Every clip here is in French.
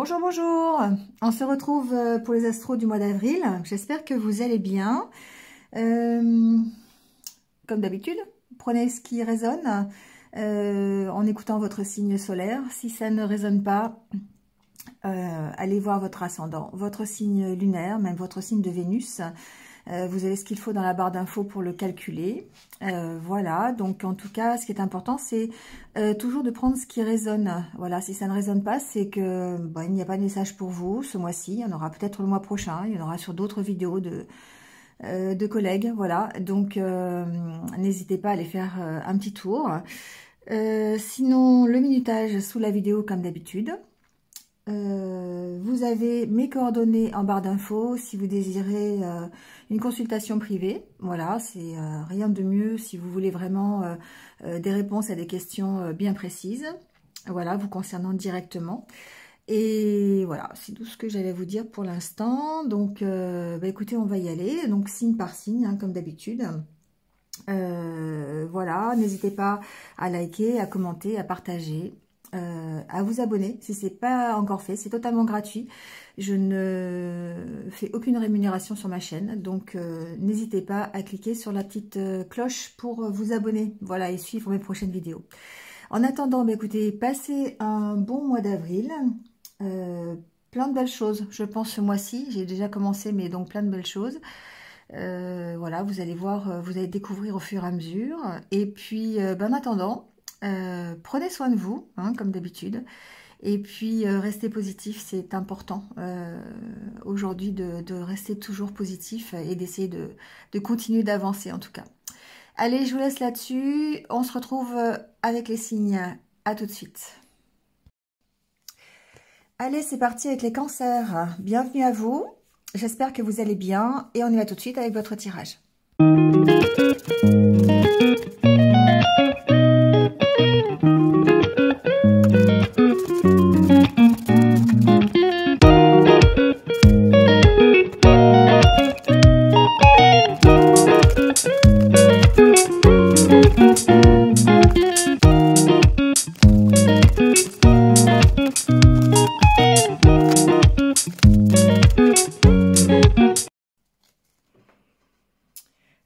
Bonjour, bonjour. On se retrouve pour les astros du mois d'avril. J'espère que vous allez bien. Comme d'habitude, prenez ce qui résonne en écoutant votre signe solaire. Si ça ne résonne pas, allez voir votre ascendant, votre signe lunaire, même votre signe de Vénus. Vous avez ce qu'il faut dans la barre d'infos pour le calculer. Voilà, donc en tout cas, ce qui est important, c'est toujours de prendre ce qui résonne. Voilà, si ça ne résonne pas, c'est que il n'y a pas de message pour vous ce mois-ci. Il y en aura peut-être le mois prochain, il y en aura sur d'autres vidéos de collègues. Voilà, donc n'hésitez pas à aller faire un petit tour. Sinon, le minutage sous la vidéo comme d'habitude. Vous avez mes coordonnées en barre d'infos si vous désirez une consultation privée. Voilà, c'est rien de mieux si vous voulez vraiment des réponses à des questions bien précises. Voilà, vous concernant directement. Et voilà, c'est tout ce que j'allais vous dire pour l'instant. Donc, écoutez, on va y aller. Donc, signe par signe, hein, comme d'habitude. Voilà, n'hésitez pas à liker, à commenter, à partager. À vous abonner si ce n'est pas encore fait, c'est totalement gratuit. Je ne fais aucune rémunération sur ma chaîne, donc n'hésitez pas à cliquer sur la petite cloche pour vous abonner, voilà, et suivre mes prochaines vidéos. En attendant, écoutez, passez un bon mois d'avril, plein de belles choses, je pense ce mois-ci, j'ai déjà commencé, mais donc plein de belles choses. Voilà, vous allez voir, vous allez découvrir au fur et à mesure, et puis en attendant, prenez soin de vous, hein, comme d'habitude, et puis restez positif, c'est important aujourd'hui de rester toujours positif et d'essayer de continuer d'avancer en tout cas. Allez, je vous laisse là-dessus, on se retrouve avec les signes, à tout de suite. Allez, c'est parti avec les cancers, bienvenue à vous, j'espère que vous allez bien, et on y va tout de suite avec votre tirage.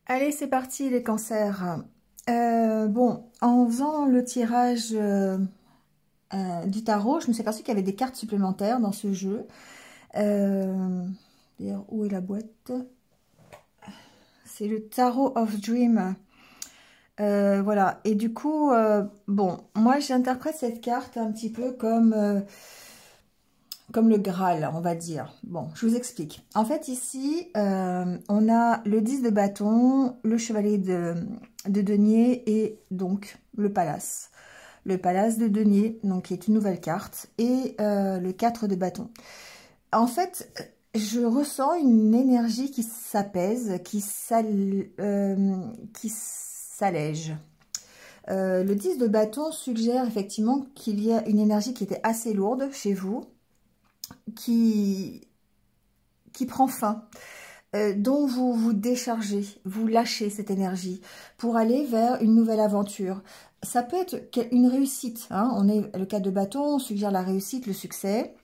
Allez, c'est parti les cancers. Bon, en faisant le tirage du tarot, je me suis aperçue qu'il y avait des cartes supplémentaires dans ce jeu. D'ailleurs, où est la boîte? C'est le Tarot of Dream. Voilà, et du coup, bon, moi j'interprète cette carte un petit peu comme le Graal, on va dire. Bon, je vous explique. En fait, ici, on a le 10 de bâton, le chevalier de denier et donc le palace. Le palace de denier, donc qui est une nouvelle carte, et le 4 de bâton. En fait, je ressens une énergie qui s'apaise, qui s'allège. Le 10 de bâton suggère effectivement qu'il y a une énergie qui était assez lourde chez vous, qui prend fin, dont vous vous déchargez, vous lâchez cette énergie pour aller vers une nouvelle aventure. Ça peut être une réussite, hein. Le 4 de bâton, on suggère la réussite, le succès,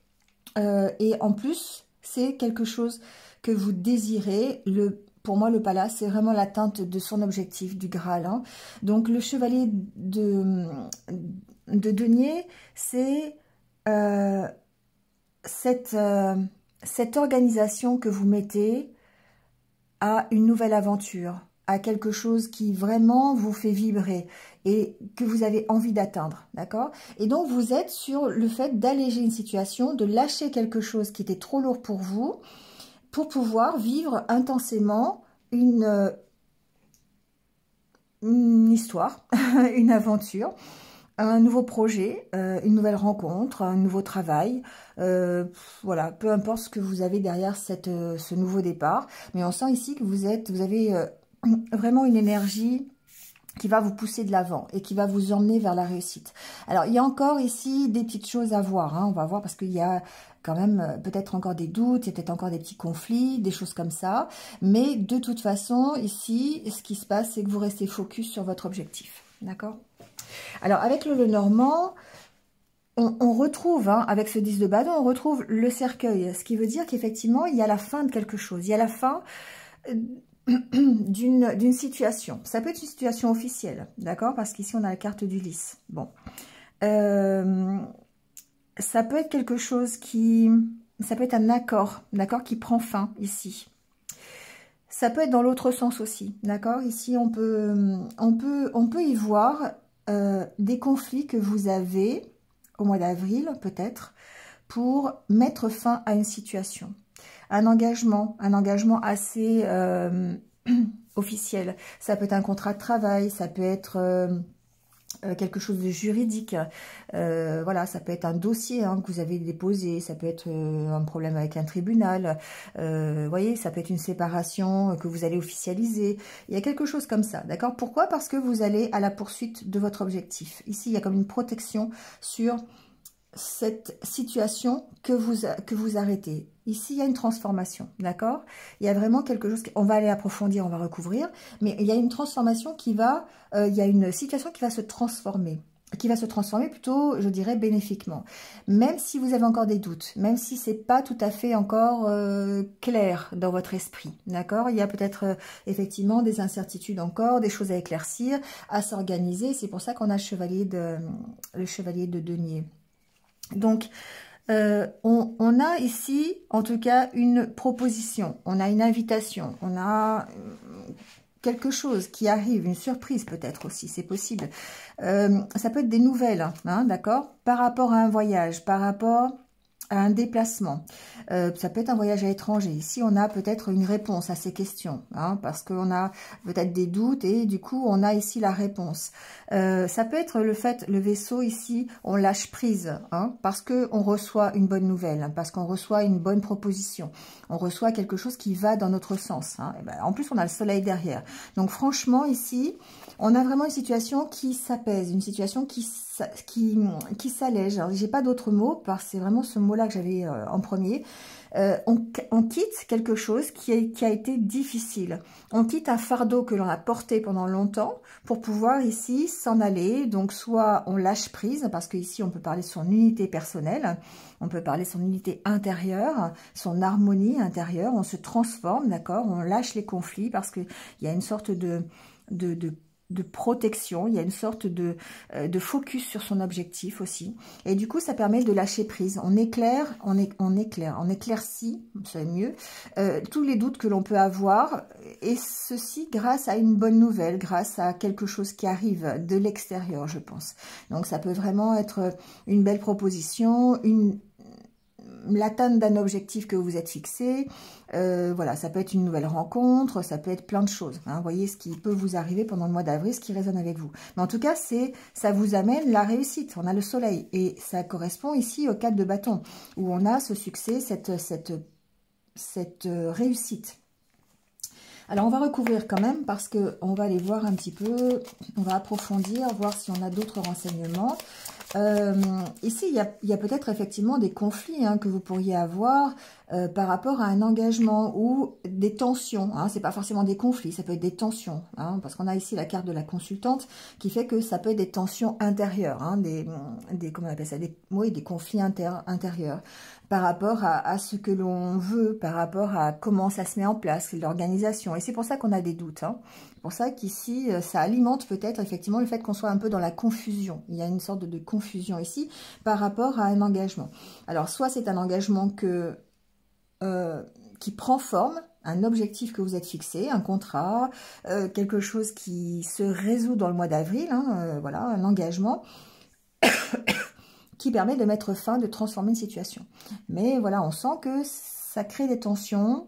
et en plus, c'est quelque chose que vous désirez. Pour moi, le palace, c'est vraiment l'atteinte de son objectif, du Graal, hein. Donc, le chevalier de denier, c'est cette organisation que vous mettez à une nouvelle aventure, à quelque chose qui vraiment vous fait vibrer et que vous avez envie d'atteindre, d'accord? Et donc, vous êtes sur le fait d'alléger une situation, de lâcher quelque chose qui était trop lourd pour vous, pour pouvoir vivre intensément une histoire, une aventure, un nouveau projet, une nouvelle rencontre, un nouveau travail, voilà, peu importe ce que vous avez derrière ce nouveau départ, mais on sent ici que vous avez vraiment une énergie qui va vous pousser de l'avant et qui va vous emmener vers la réussite. Alors, il y a encore ici des petites choses à voir, hein, on va voir, parce qu'il y a quand même peut-être encore des doutes, il y a peut-être encore des petits conflits, des choses comme ça, mais de toute façon, ici, ce qui se passe, c'est que vous restez focus sur votre objectif, d'accord? Alors, avec le Lenormand, on retrouve, hein, avec ce 10 de bâton, on retrouve le cercueil. Ce qui veut dire qu'effectivement, il y a la fin de quelque chose. Il y a la fin d'une situation. Ça peut être une situation officielle, d'accord? Parce qu'ici, on a la carte du lys. Bon. Ça peut être quelque chose qui... Ça peut être un accord, d'accord, qui prend fin ici. Ça peut être dans l'autre sens aussi, d'accord? Ici, on peut y voir des conflits que vous avez au mois d'avril, peut-être, pour mettre fin à une situation. Un engagement assez officiel. Ça peut être un contrat de travail, ça peut être... quelque chose de juridique, voilà, ça peut être un dossier, hein, que vous avez déposé, ça peut être un problème avec un tribunal, voyez, ça peut être une séparation que vous allez officialiser, il y a quelque chose comme ça, d'accord? Pourquoi? Parce que vous allez à la poursuite de votre objectif. Ici, il y a comme une protection sur cette situation que vous arrêtez. Ici, il y a une transformation, d'accord? Il y a vraiment quelque chose, on va aller approfondir, on va recouvrir, mais il y a une transformation qui va, il y a une situation qui va se transformer plutôt, je dirais, bénéfiquement. Même si vous avez encore des doutes, même si c'est pas tout à fait encore clair dans votre esprit, d'accord? Il y a peut-être effectivement des incertitudes encore, des choses à éclaircir, à s'organiser. C'est pour ça qu'on a le chevalier de denier. Donc, on a ici, en tout cas, une proposition, on a une invitation, on a quelque chose qui arrive, une surprise peut-être aussi, c'est possible. Ça peut être des nouvelles, hein, d'accord, par rapport à un voyage, par rapport à un déplacement. Ça peut être un voyage à l'étranger. Ici, on a peut-être une réponse à ces questions, hein, parce qu'on a peut-être des doutes et du coup, on a ici la réponse. Ça peut être le fait, le vaisseau ici, on lâche prise, hein, parce qu'on reçoit une bonne nouvelle, hein, parce qu'on reçoit une bonne proposition, on reçoit quelque chose qui va dans notre sens. Hein. Et ben, en plus, on a le soleil derrière. Donc, franchement, ici, on a vraiment une situation qui s'apaise, une situation qui s'allège. J'ai pas d'autres mots, parce que c'est vraiment ce mot-là que j'avais en premier. On quitte quelque chose qui a été difficile. On quitte un fardeau que l'on a porté pendant longtemps pour pouvoir ici s'en aller. Donc soit on lâche prise, parce qu'ici on peut parler de son unité personnelle, on peut parler de son unité intérieure, son harmonie intérieure, on se transforme, d'accord, on lâche les conflits parce qu'il y a une sorte de protection, il y a une sorte de focus sur son objectif aussi. Et du coup, ça permet de lâcher prise. On éclaircit, c'est mieux, tous les doutes que l'on peut avoir. Et ceci grâce à une bonne nouvelle, grâce à quelque chose qui arrive de l'extérieur, je pense. Donc, ça peut vraiment être une belle proposition, l'atteinte d'un objectif que vous êtes fixé, voilà, ça peut être une nouvelle rencontre, ça peut être plein de choses. Hein, voyez ce qui peut vous arriver pendant le mois d'avril, ce qui résonne avec vous. Mais en tout cas, ça vous amène la réussite. On a le soleil et ça correspond ici au 4 de bâton où on a ce succès, cette réussite. Alors, on va recouvrir quand même parce qu'on va aller voir un petit peu, on va approfondir, voir si on a d'autres renseignements. Ici, il y a peut-être effectivement des conflits, hein, que vous pourriez avoir par rapport à un engagement ou des tensions. Hein, c'est pas forcément des conflits, ça peut être des tensions. Hein, parce qu'on a ici la carte de la consultante qui fait que ça peut être des tensions intérieures, hein, comment on appelle ça, des conflits intérieurs par rapport à ce que l'on veut, par rapport à comment ça se met en place, l'organisation. Et c'est pour ça qu'on a des doutes. Hein. C'est pour ça qu'ici, ça alimente peut-être effectivement le fait qu'on soit un peu dans la confusion. Il y a une sorte de confusion ici par rapport à un engagement. Alors, soit c'est un engagement qui prend forme, un objectif que vous êtes fixé, un contrat, quelque chose qui se résout dans le mois d'avril, hein, voilà, un engagement qui permet de mettre fin, de transformer une situation. Mais voilà, on sent que ça crée des tensions.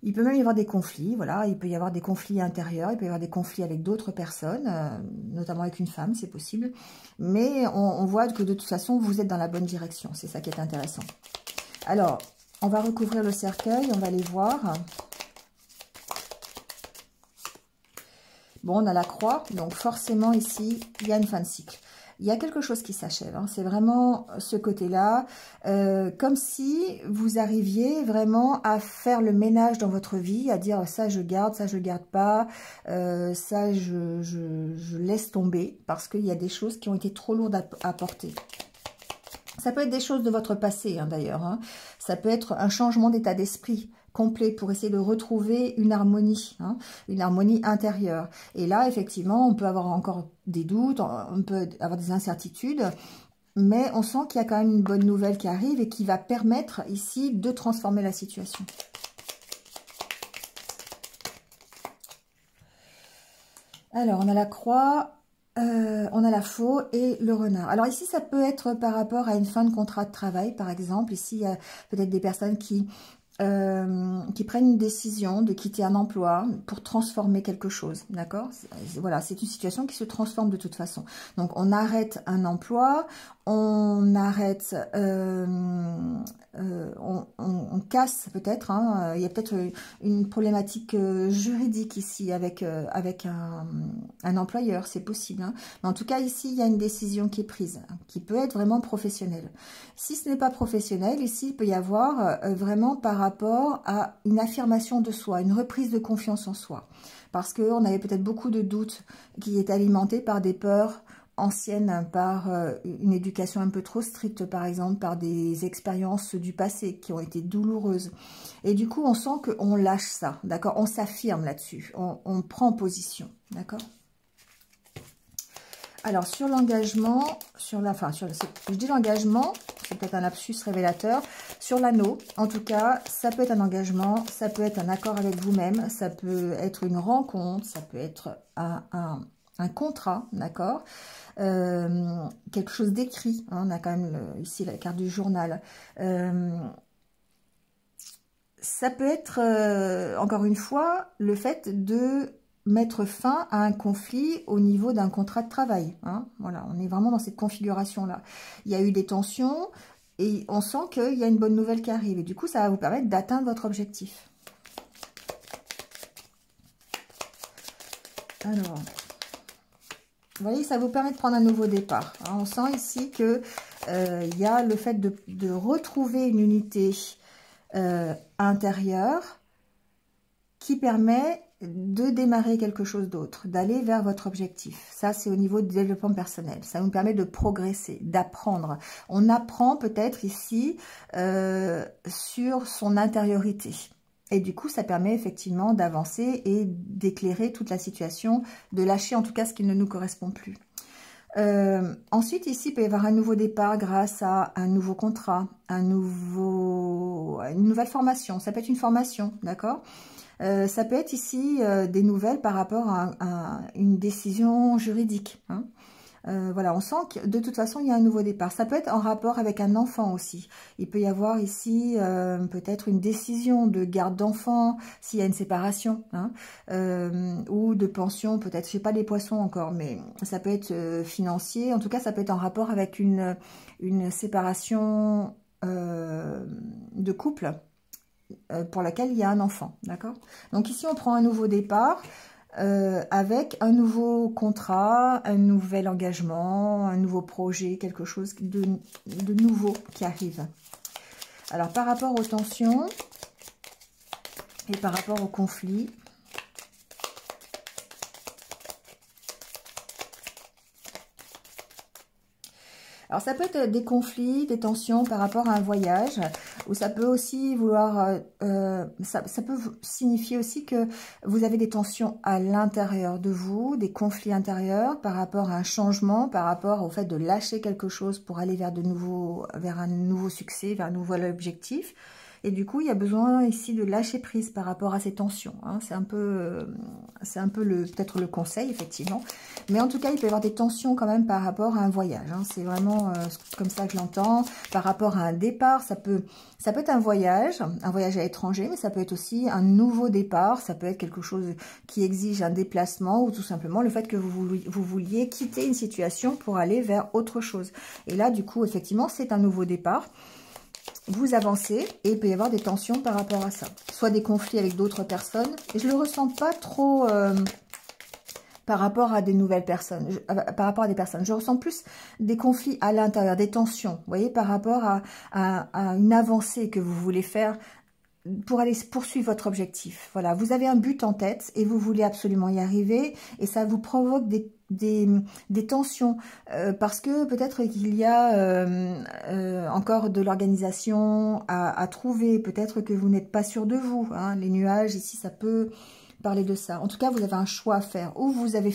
Il peut même y avoir des conflits, voilà, il peut y avoir des conflits intérieurs, il peut y avoir des conflits avec d'autres personnes, notamment avec une femme, c'est possible. Mais on voit que de toute façon, vous êtes dans la bonne direction, c'est ça qui est intéressant. Alors, on va recouvrir le cercueil, on va aller voir. Bon, on a la croix, donc forcément ici, il y a une fin de cycle. il y a quelque chose qui s'achève. Hein. C'est vraiment ce côté-là, comme si vous arriviez vraiment à faire le ménage dans votre vie, à dire ça je garde pas, ça je laisse tomber, parce qu'il y a des choses qui ont été trop lourdes à porter. Ça peut être des choses de votre passé, hein, d'ailleurs. Hein. Ça peut être un changement d'état d'esprit complet pour essayer de retrouver une harmonie intérieure. Et là, effectivement, on peut avoir encore des doutes, on peut avoir des incertitudes, mais on sent qu'il y a quand même une bonne nouvelle qui arrive et qui va permettre ici de transformer la situation. Alors, on a la croix, on a la faux et le renard. Alors ici, ça peut être par rapport à une fin de contrat de travail, par exemple. Ici, il y a peut-être des personnes qui prennent une décision de quitter un emploi pour transformer quelque chose, d'accord? Voilà, c'est une situation qui se transforme de toute façon. Donc, on arrête un emploi, on arrête, on casse peut-être, hein, il y a peut-être une problématique juridique ici avec un employeur, c'est possible. Hein. Mais en tout cas, ici, il y a une décision qui est prise, hein, qui peut être vraiment professionnelle. Si ce n'est pas professionnel, ici, il peut y avoir vraiment par rapport à une affirmation de soi, une reprise de confiance en soi. Parce qu'on avait peut-être beaucoup de doutes qui étaient alimentés par des peurs anciennes, par une éducation un peu trop stricte, par exemple, par des expériences du passé qui ont été douloureuses. Et du coup, on sent qu'on lâche ça, d'accord? On s'affirme là-dessus, on prend position, d'accord? Alors, sur l'engagement, je dis l'engagement, c'est peut-être un lapsus révélateur, sur l'anneau, en tout cas, ça peut être un engagement, ça peut être un accord avec vous-même, ça peut être une rencontre, ça peut être un contrat, d'accord, quelque chose d'écrit, hein, on a quand même ici la carte du journal, ça peut être, encore une fois, le fait de mettre fin à un conflit au niveau d'un contrat de travail. Hein. Voilà, on est vraiment dans cette configuration-là. Il y a eu des tensions et on sent qu'il y a une bonne nouvelle qui arrive. Et du coup, ça va vous permettre d'atteindre votre objectif. Alors, vous voyez, ça vous permet de prendre un nouveau départ. Hein. On sent ici que il y a le fait de retrouver une unité intérieure qui permet de démarrer quelque chose d'autre, d'aller vers votre objectif. Ça, c'est au niveau du développement personnel. Ça nous permet de progresser, d'apprendre. On apprend peut-être ici sur son intériorité. Et du coup, ça permet effectivement d'avancer et d'éclairer toute la situation, de lâcher en tout cas ce qui ne nous correspond plus. Ensuite, ici, il peut y avoir un nouveau départ grâce à un nouveau contrat, une nouvelle formation. Ça peut être une formation, d'accord ? Ça peut être ici des nouvelles par rapport à une décision juridique. Hein. Voilà, on sent que de toute façon, il y a un nouveau départ. Ça peut être en rapport avec un enfant aussi. Il peut y avoir ici peut-être une décision de garde d'enfant s'il y a une séparation. Hein, ou de pension, peut-être, je sais pas les poissons encore, mais ça peut être financier. En tout cas, ça peut être en rapport avec une séparation de couple. Pour laquelle il y a un enfant, d'accord? Donc ici, on prend un nouveau départ avec un nouveau contrat, un nouvel engagement, un nouveau projet, quelque chose de nouveau qui arrive. Alors, par rapport aux tensions et par rapport aux conflits, alors, ça peut être des conflits, des tensions par rapport à un voyage, ou ça peut aussi vouloir, ça peut signifier aussi que vous avez des tensions à l'intérieur de vous, des conflits intérieurs par rapport à un changement, par rapport au fait de lâcher quelque chose pour aller vers un nouveau succès, vers un nouvel objectif. Et du coup, il y a besoin ici de lâcher prise par rapport à ces tensions. Hein. C'est un peu peut-être le conseil, effectivement. Mais en tout cas, il peut y avoir des tensions quand même par rapport à un voyage. Hein. C'est vraiment comme ça que je l'entends. Par rapport à un départ, ça peut être un voyage à l'étranger, mais ça peut être aussi un nouveau départ. Ça peut être quelque chose qui exige un déplacement ou tout simplement le fait que vous vouliez quitter une situation pour aller vers autre chose. Et là, du coup, effectivement, c'est un nouveau départ. Vous avancez et il peut y avoir des tensions par rapport à ça. Soit des conflits avec d'autres personnes. Et je ne le ressens pas trop par rapport à des nouvelles personnes, par rapport à des personnes. Je ressens plus des conflits à l'intérieur, des tensions, vous voyez, par rapport à une avancée que vous voulez faire pour aller poursuivre votre objectif. Voilà, vous avez un but en tête et vous voulez absolument y arriver et ça vous provoque des tensions parce que peut-être qu'il y a encore de l'organisation à trouver, peut-être que vous n'êtes pas sûr de vous, hein. Les nuages ici, ça peut parler de ça. En tout cas, vous avez un choix à faire ou vous avez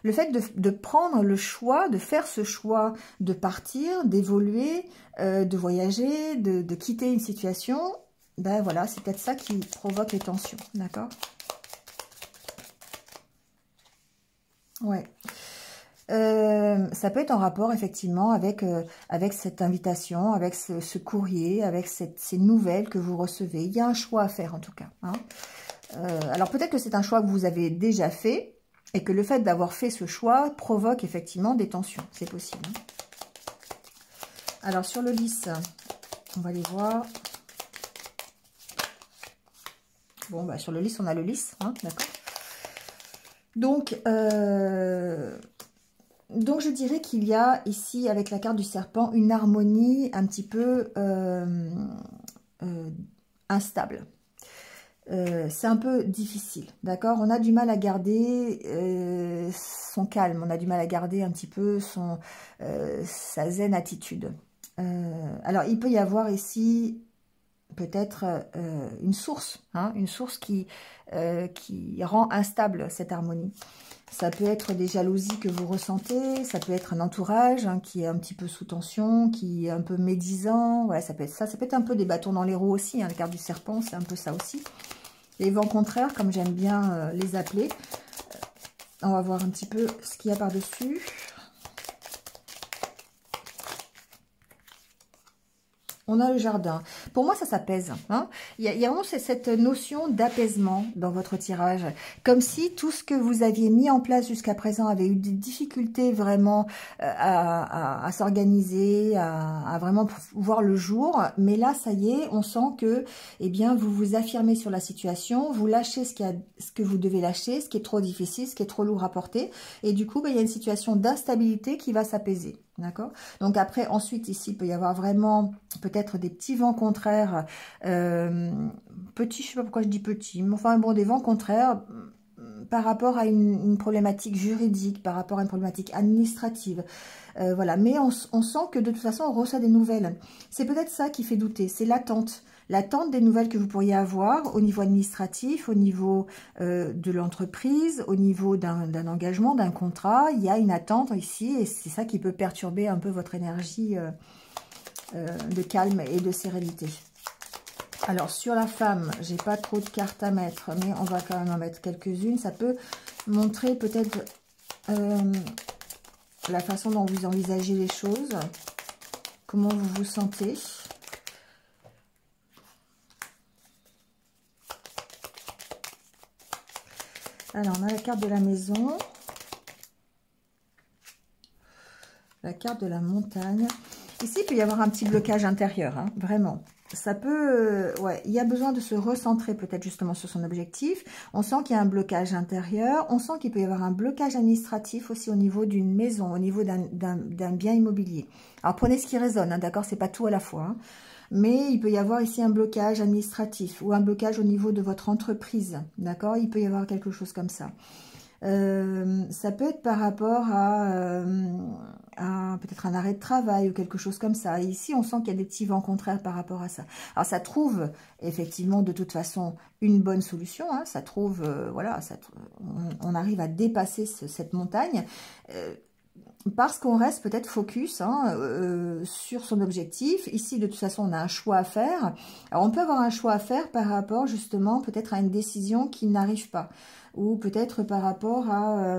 le fait de prendre le choix, de faire ce choix, de partir, d'évoluer, de voyager, de quitter une situation. Ben voilà, c'est peut-être ça qui provoque les tensions, d'accord? Ouais. Ça peut être en rapport effectivement avec cette invitation, avec ce courrier, avec ces nouvelles que vous recevez. Il y a un choix à faire en tout cas, hein. Alors peut-être que c'est un choix que vous avez déjà fait et que le fait d'avoir fait ce choix provoque effectivement des tensions. C'est possible, hein. Alors sur le lys, on va les voir. Bon, bah, sur le lys, on a le lys, hein, d'accord. Donc, je dirais qu'il y a ici, avec la carte du serpent, une harmonie un petit peu instable. C'est un peu difficile, d'accord. On a du mal à garder son calme, on a du mal à garder un petit peu sa zen attitude. Alors, il peut y avoir ici peut-être une source, hein, une source qui rend instable cette harmonie. Ça peut être des jalousies que vous ressentez, ça peut être un entourage, hein, qui est un petit peu sous tension, qui est un peu médisant. Ouais, ça peut être ça. Ça peut être un peu des bâtons dans les roues aussi, hein, la carte du serpent, c'est un peu ça aussi. Les vents contraires, comme j'aime bien les appeler. On va voir un petit peu ce qu'il y a par-dessus. On a le jardin. Pour moi, ça s'apaise, hein. Il y a vraiment cette notion d'apaisement dans votre tirage. Comme si tout ce que vous aviez mis en place jusqu'à présent avait eu des difficultés vraiment à s'organiser, à vraiment voir le jour. Mais là, ça y est, on sent que eh bien, vous vous affirmez sur la situation, vous lâchez ce que vous devez lâcher, ce qui est trop difficile, ce qui est trop lourd à porter. Et du coup, il y a une situation d'instabilité qui va s'apaiser. D'accord. Donc après, ensuite, ici, il peut y avoir vraiment peut-être des petits vents contraires. Petits, je ne sais pas pourquoi je dis petits, mais enfin, bon, des vents contraires par rapport à une problématique juridique, par rapport à une problématique administrative. Voilà. Mais on sent que de toute façon, on reçoit des nouvelles. C'est peut-être ça qui fait douter, c'est l'attente. L'attente des nouvelles que vous pourriez avoir au niveau administratif, au niveau de l'entreprise, au niveau d'un engagement, d'un contrat. Il y a une attente ici et c'est ça qui peut perturber un peu votre énergie de calme et de sérénité. Alors, sur la femme, j'ai pas trop de cartes à mettre, mais on va quand même en mettre quelques-unes. Ça peut montrer peut-être la façon dont vous envisagez les choses, comment vous vous sentez. Alors, on a la carte de la maison, la carte de la montagne. Ici, il peut y avoir un petit blocage intérieur, hein, vraiment. Ça peut... ouais, il y a besoin de se recentrer peut-être justement sur son objectif. On sent qu'il y a un blocage intérieur. On sent qu'il peut y avoir un blocage administratif aussi au niveau d'une maison, au niveau d'un bien immobilier. Alors, prenez ce qui résonne, hein, d'accord? C'est pas tout à la fois, hein. Mais il peut y avoir ici un blocage administratif ou un blocage au niveau de votre entreprise, d'accord? Il peut y avoir quelque chose comme ça. Ça peut être par rapport à peut-être un arrêt de travail ou quelque chose comme ça. Et ici, on sent qu'il y a des petits vents contraires par rapport à ça. Alors, ça trouve effectivement de toute façon une bonne solution, hein. Ça trouve, voilà, on arrive à dépasser cette montagne. Parce qu'on reste peut-être focus, hein, sur son objectif. Ici, de toute façon, on a un choix à faire. Alors, on peut avoir un choix à faire par rapport, justement, peut-être à une décision qui n'arrive pas. Ou peut-être par rapport à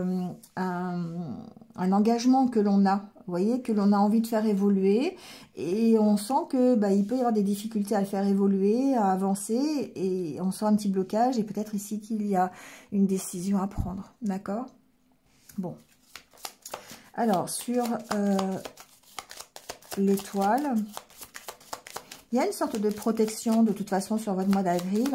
un engagement que l'on a. Vous voyez, que l'on a envie de faire évoluer. Et on sent que il peut y avoir des difficultés à le faire évoluer, à avancer. Et on sent un petit blocage. Et peut-être ici qu'il y a une décision à prendre. D'accord? Bon. Alors, sur l'étoile, il y a une sorte de protection de toute façon sur votre mois d'avril.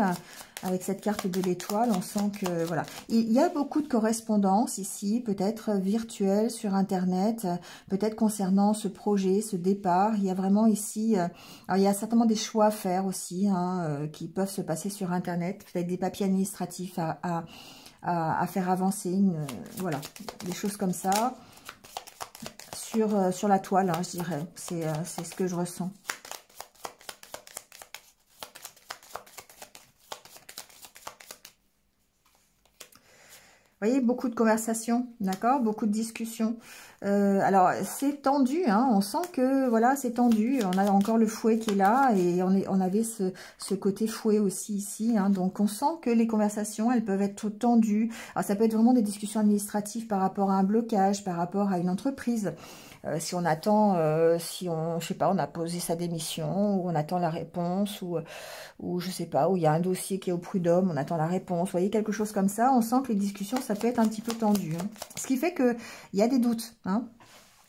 Avec cette carte de l'étoile, on sent que, voilà. Il y a beaucoup de correspondances ici, peut-être virtuelles sur Internet, peut-être concernant ce projet, ce départ. Il y a vraiment ici, alors il y a certainement des choix à faire aussi, hein, qui peuvent se passer sur Internet, peut-être des papiers administratifs à faire avancer, voilà, des choses comme ça, sur la toile, hein, je dirais. C'est ce que je ressens. Vous voyez, beaucoup de conversations, d'accord, beaucoup de discussions. Alors, c'est tendu, hein, on sent que, voilà, c'est tendu. On a encore le fouet qui est là et on avait ce côté fouet aussi ici. Hein, donc, on sent que les conversations, elles peuvent être tendues. Alors, ça peut être vraiment des discussions administratives par rapport à un blocage, par rapport à une entreprise. Si on attend, je sais pas, on a posé sa démission, ou on attend la réponse, ou je sais pas, où il y a un dossier qui est au prud'homme, on attend la réponse. Vous voyez, quelque chose comme ça, on sent que les discussions, ça peut être un petit peu tendu. Hein. Ce qui fait qu'il y a des doutes. Hein.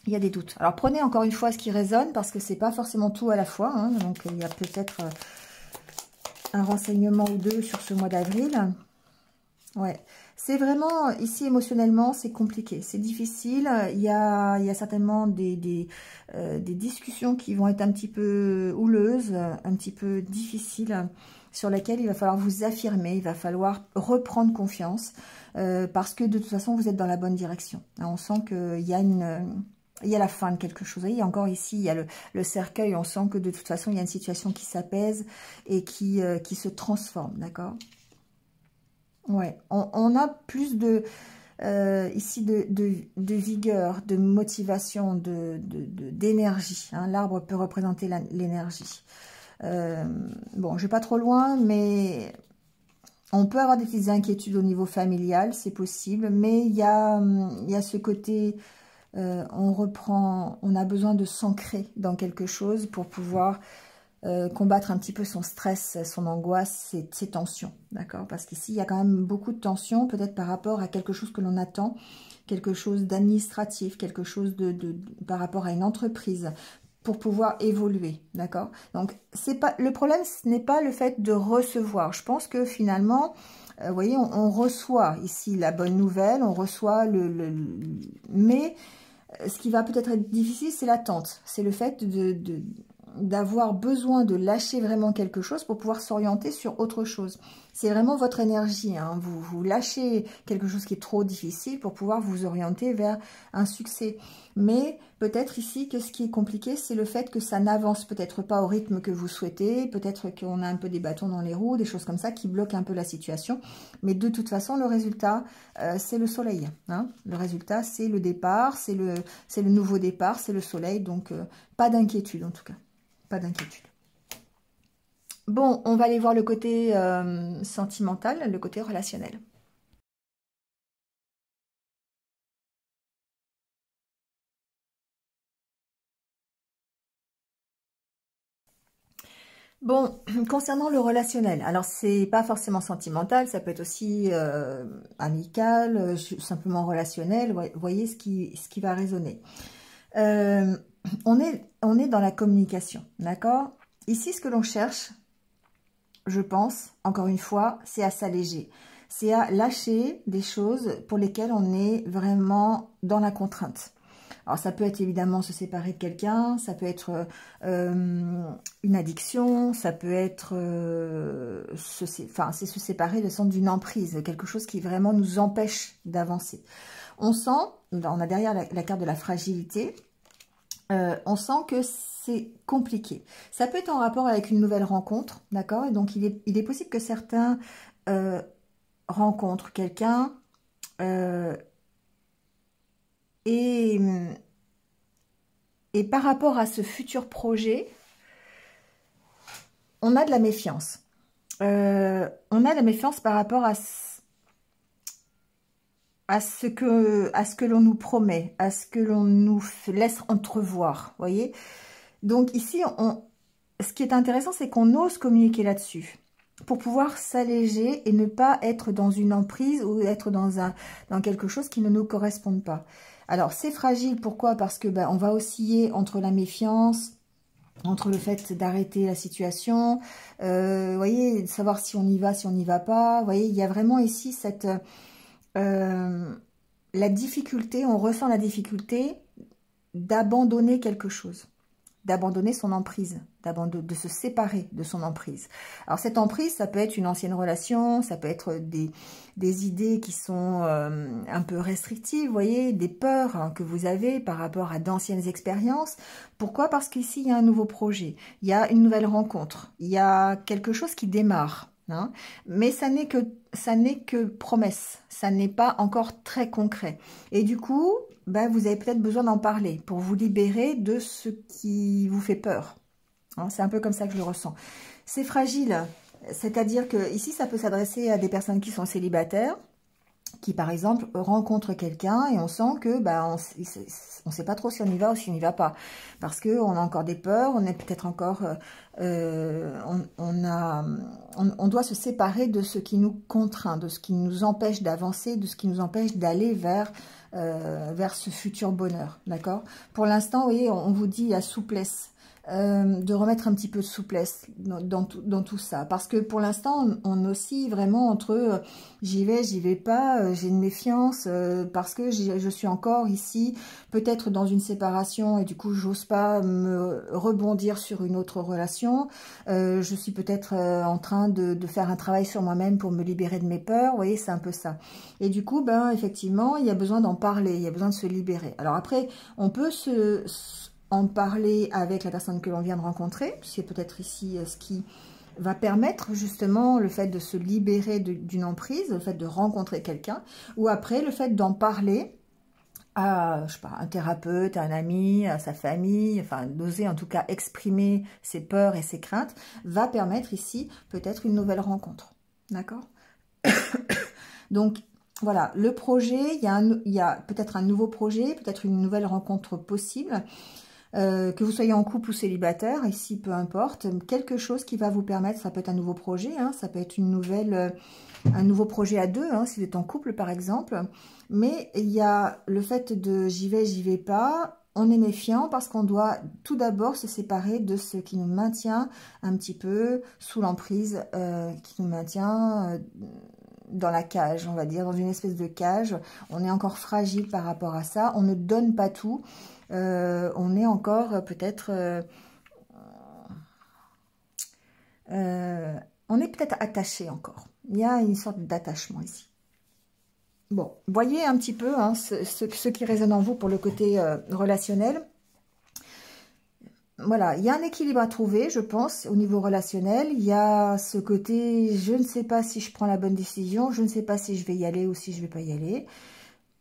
Il y a des doutes. Alors, prenez encore une fois ce qui résonne, parce que c'est pas forcément tout à la fois. Hein. Donc, il y a peut-être un renseignement ou deux sur ce mois d'avril. Ouais, c'est vraiment, ici émotionnellement, c'est compliqué, c'est difficile. Il y a certainement des discussions qui vont être un petit peu houleuses, un petit peu difficiles, sur lesquelles il va falloir vous affirmer, il va falloir reprendre confiance, parce que de toute façon, vous êtes dans la bonne direction. On sent qu'il y a il y a la fin de quelque chose. Vous voyez, encore ici, il y a le cercueil, on sent que de toute façon, il y a une situation qui s'apaise et qui se transforme, d'accord ? Ouais, on a plus ici de vigueur, de motivation, d'énergie. Hein. L'arbre peut représenter l'énergie. Bon, je vais pas trop loin, mais on peut avoir des petites inquiétudes au niveau familial, c'est possible. Mais il y a ce côté, on a besoin de s'ancrer dans quelque chose pour pouvoir combattre un petit peu son stress, son angoisse, ses tensions, d'accord? Parce qu'ici, il y a quand même beaucoup de tensions, peut-être par rapport à quelque chose que l'on attend, quelque chose d'administratif, quelque chose par rapport à une entreprise, pour pouvoir évoluer, d'accord? Donc, le problème, ce n'est pas le fait de recevoir. Je pense que finalement, vous voyez, on reçoit ici la bonne nouvelle, on reçoit mais ce qui va peut-être être difficile, c'est l'attente. C'est le fait d'avoir besoin de lâcher vraiment quelque chose pour pouvoir s'orienter sur autre chose. C'est vraiment votre énergie. Hein. Vous lâchez quelque chose qui est trop difficile pour pouvoir vous orienter vers un succès. Mais peut-être ici que ce qui est compliqué, c'est le fait que ça n'avance peut-être pas au rythme que vous souhaitez. Peut-être qu'on a un peu des bâtons dans les roues, des choses comme ça qui bloquent un peu la situation. Mais de toute façon, le résultat, c'est le soleil. Hein. Le résultat, c'est le départ, c'est le nouveau départ, c'est le soleil. Donc, pas d'inquiétude en tout cas. Pas d'inquiétude. Bon, on va aller voir le côté sentimental, le côté relationnel. Bon, concernant le relationnel, alors c'est pas forcément sentimental, ça peut être aussi amical, simplement relationnel, vous voyez ce qui va résonner. On est dans la communication, d'accord? Ici, ce que l'on cherche, je pense, encore une fois, c'est à s'alléger. C'est à lâcher des choses pour lesquelles on est vraiment dans la contrainte. Alors, ça peut être évidemment se séparer de quelqu'un, ça peut être une addiction, ça peut être c'est se séparer d'une emprise, quelque chose qui vraiment nous empêche d'avancer. On sent, on a derrière la carte de la fragilité, on sent que c'est compliqué. Ça peut être en rapport avec une nouvelle rencontre, d'accord? Et donc, il est possible que certains rencontrent quelqu'un et par rapport à ce futur projet, on a de la méfiance. On a de la méfiance par rapport à ce que l'on nous promet, à ce que l'on nous laisse entrevoir, voyez. Donc ici, ce qui est intéressant, c'est qu'on ose communiquer là-dessus pour pouvoir s'alléger et ne pas être dans une emprise ou être dans quelque chose qui ne nous corresponde pas. Alors, c'est fragile, pourquoi? Parce que on va osciller entre la méfiance, entre le fait d'arrêter la situation, vous voyez, de savoir si on y va, si on n'y va pas. Vous voyez, il y a vraiment ici cette la difficulté, on ressent la difficulté d'abandonner quelque chose, d'abandonner son emprise, de se séparer de son emprise. Alors cette emprise, ça peut être une ancienne relation, ça peut être des idées qui sont un peu restrictives, vous voyez, des peurs hein, que vous avez par rapport à d'anciennes expériences. Pourquoi? Parce qu'ici, il y a un nouveau projet, il y a une nouvelle rencontre, il y a quelque chose qui démarre. Hein, mais ça n'est que promesse, ça n'est pas encore très concret. Et du coup, ben, vous avez peut-être besoin d'en parler pour vous libérer de ce qui vous fait peur. Hein, c'est un peu comme ça que je le ressens. C'est fragile, c'est-à-dire que ici, ça peut s'adresser à des personnes qui sont célibataires, qui par exemple rencontrent quelqu'un et on sent que bah, on sait pas trop si on y va ou si on n'y va pas. Parce qu'on a encore des peurs, on est peut-être encore... on doit se séparer de ce qui nous contraint, de ce qui nous empêche d'avancer, de ce qui nous empêche d'aller vers ce futur bonheur. D'accord? Pour l'instant, vous voyez, on vous dit la souplesse. De remettre un petit peu de souplesse dans tout ça. Parce que pour l'instant, on oscille vraiment entre j'y vais pas, j'ai une méfiance, parce que je suis encore ici, peut-être dans une séparation, et du coup, j'ose pas me rebondir sur une autre relation. Je suis peut-être en train de faire un travail sur moi-même pour me libérer de mes peurs. Vous voyez, c'est un peu ça. Et du coup, ben, effectivement, il y a besoin d'en parler, il y a besoin de se libérer. Alors après, on peut en parler avec la personne que l'on vient de rencontrer. C'est peut-être ici ce qui va permettre justement le fait de se libérer d'une emprise, le fait de rencontrer quelqu'un, ou après le fait d'en parler à, je sais pas, un thérapeute, à un ami, à sa famille, enfin d'oser en tout cas exprimer ses peurs et ses craintes, va permettre ici peut-être une nouvelle rencontre. D'accord? Donc, voilà, le projet, il y a peut-être un nouveau projet, peut-être une nouvelle rencontre possible. Que vous soyez en couple ou célibataire, ici peu importe, quelque chose qui va vous permettre, ça peut être un nouveau projet, hein, ça peut être un nouveau projet à deux, hein, si vous êtes en couple par exemple, mais il y a le fait de j'y vais pas, on est méfiant parce qu'on doit tout d'abord se séparer de ce qui nous maintient un petit peu sous l'emprise, qui nous maintient... dans la cage, on va dire, dans une espèce de cage. On est encore fragile par rapport à ça. On ne donne pas tout. On est encore peut-être... on est peut-être attaché encore. Il y a une sorte d'attachement ici. Bon, voyez un petit peu hein, ce qui résonne en vous pour le côté relationnel. Voilà, il y a un équilibre à trouver, je pense, au niveau relationnel. Il y a ce côté, je ne sais pas si je prends la bonne décision, je ne sais pas si je vais y aller ou si je ne vais pas y aller.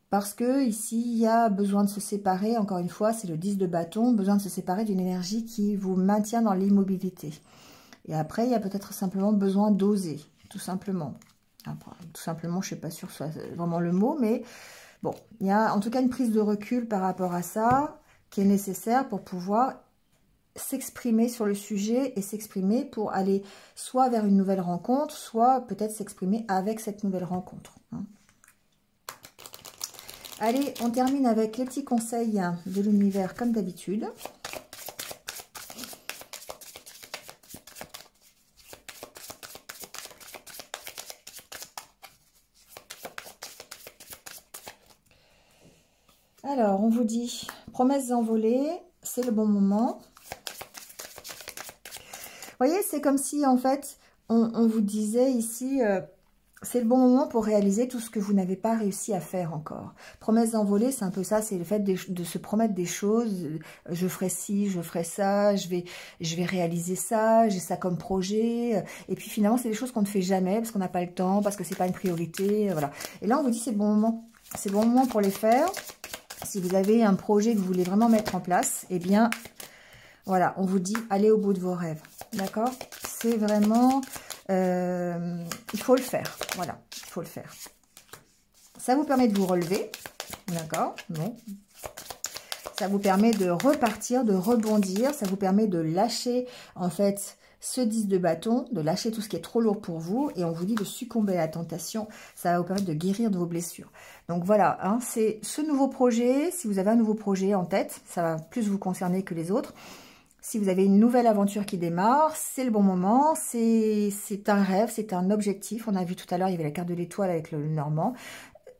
Parce que ici, il y a besoin de se séparer, encore une fois, c'est le 10 de bâton, besoin de se séparer d'une énergie qui vous maintient dans l'immobilité. Et après, il y a peut-être simplement besoin d'oser, tout simplement. Après, tout simplement, je ne suis pas sûre que ce soit vraiment le mot, mais bon, il y a en tout cas une prise de recul par rapport à ça, qui est nécessaire pour pouvoir s'exprimer sur le sujet et s'exprimer pour aller soit vers une nouvelle rencontre, soit peut-être s'exprimer avec cette nouvelle rencontre. Hein. Allez, on termine avec les petits conseils de l'univers comme d'habitude. Alors, on vous dit, promesses envolées, c'est le bon moment. Vous voyez, c'est comme si, en fait, on vous disait ici, c'est le bon moment pour réaliser tout ce que vous n'avez pas réussi à faire encore. Promesses envolées, c'est un peu ça, c'est le fait de se promettre des choses. Je ferai ci, je ferai ça, je vais réaliser ça, j'ai ça comme projet. Et puis finalement, c'est des choses qu'on ne fait jamais parce qu'on n'a pas le temps, parce que c'est pas une priorité. Voilà. Et là, on vous dit, c'est le bon moment. C'est le bon moment pour les faire. Si vous avez un projet que vous voulez vraiment mettre en place, eh bien, voilà, on vous dit, allez au bout de vos rêves. D'accord? C'est vraiment... il faut le faire. Voilà, il faut le faire. Ça vous permet de vous relever. D'accord? Bon. Ça vous permet de repartir, de rebondir. Ça vous permet de lâcher, en fait, ce 10 de bâton, de lâcher tout ce qui est trop lourd pour vous. Et on vous dit de succomber à la tentation. Ça va vous permettre de guérir de vos blessures. Donc voilà, hein, c'est ce nouveau projet. Si vous avez un nouveau projet en tête, ça va plus vous concerner que les autres. Si vous avez une nouvelle aventure qui démarre, c'est le bon moment, c'est un rêve, c'est un objectif. On a vu tout à l'heure, il y avait la carte de l'étoile avec le Normand.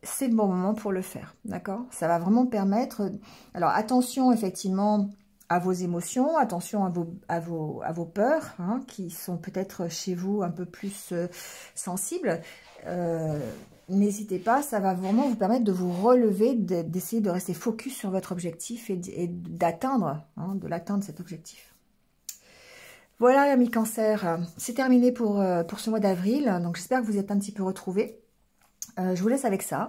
C'est le bon moment pour le faire, d'accord? Ça va vraiment permettre... Alors, attention, effectivement, à vos émotions, attention à vos peurs, hein, qui sont peut-être chez vous un peu plus sensibles. N'hésitez pas, ça va vraiment vous permettre de vous relever, d'essayer de rester focus sur votre objectif et d'atteindre, hein, de l'atteindre cet objectif. Voilà, amis Cancer, c'est terminé pour ce mois d'avril. Donc, j'espère que vous êtes un petit peu retrouvés. Je vous laisse avec ça.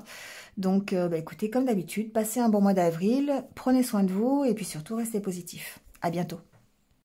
Donc, écoutez, comme d'habitude, passez un bon mois d'avril, prenez soin de vous et puis surtout, restez positif. À bientôt.